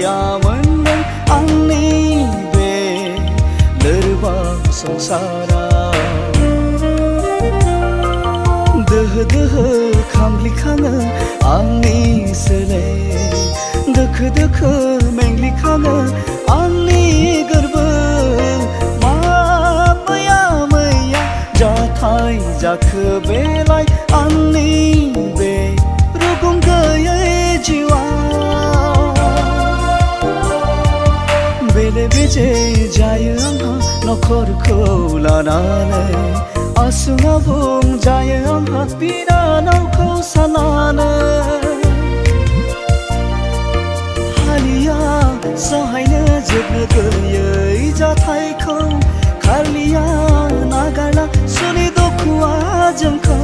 Yaman angni be lerba sangsara deh khamli khanga angni sele dekh mengli khanga angni garba ma maya jathai jakh belai angni be rugum gaye jiwa बेले बेजे जायो आंहा नखरखौ लानानै आसुना बुं जायो आंहा बिनानावखौ साननानै हालिया सहायनो जोबनो गैयै जाथायखौ खालिया नागारला सुनि दुखुआ जोंखौ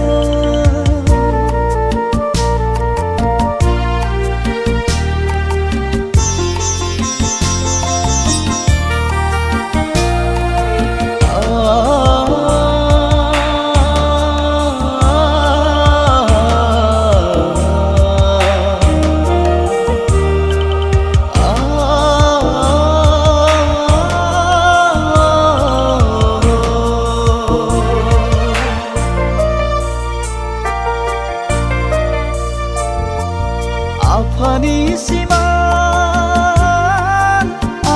Apani siman,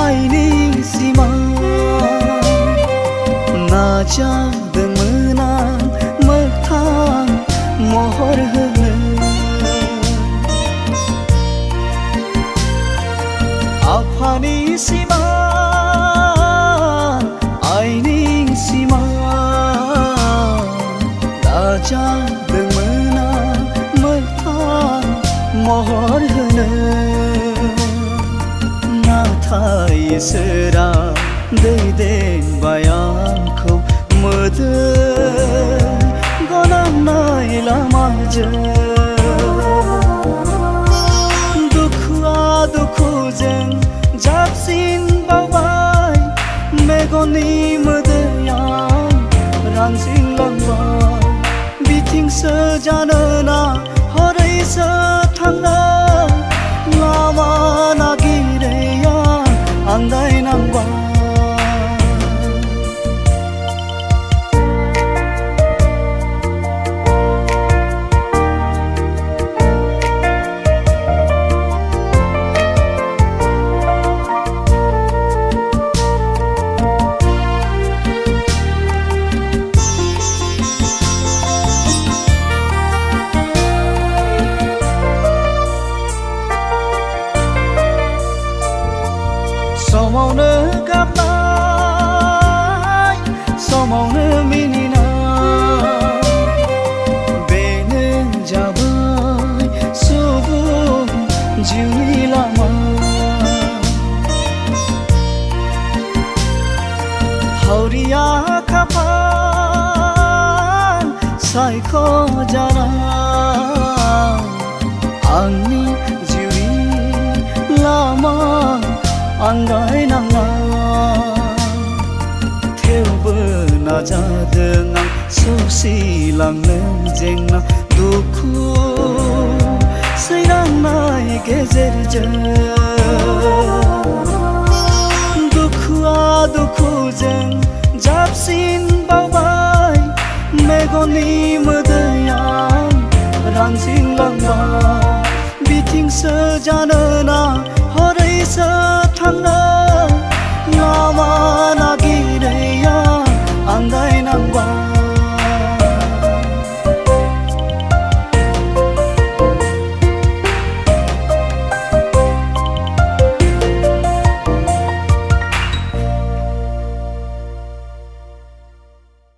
aini siman, najadeng menang metang mohor hene. Apani siman, aini siman, najadeng menang metang महर होनो नाथाय इसोरा दैदेनबाय आंखौ मोदोम गनांनाय लामाजों दुखुआ दुखुजों जाबसिनबावबाय मेगननि मोदैया रानज्रिंलांबाय बिथिंसो जानोना हरैसो थांना लामा नागिरैया आन्दायनांबाय समावनो गाबनाय समावनो मिनिनाय बेनो जाबाय सुबुं जिउनि लामा हावरिया खाफाल सायख'जानाय आंनि जिउनि लामा आन्दायनाङा थेवबो नाजादों आं सौसिलांनो जेंना दुखु सैनांनाय गेजेरजों दुखुआ दुखुजों जाबसिनबावबाय मेगननि मोदैया रानज्रिंलांबाय बिथिंसो जानोना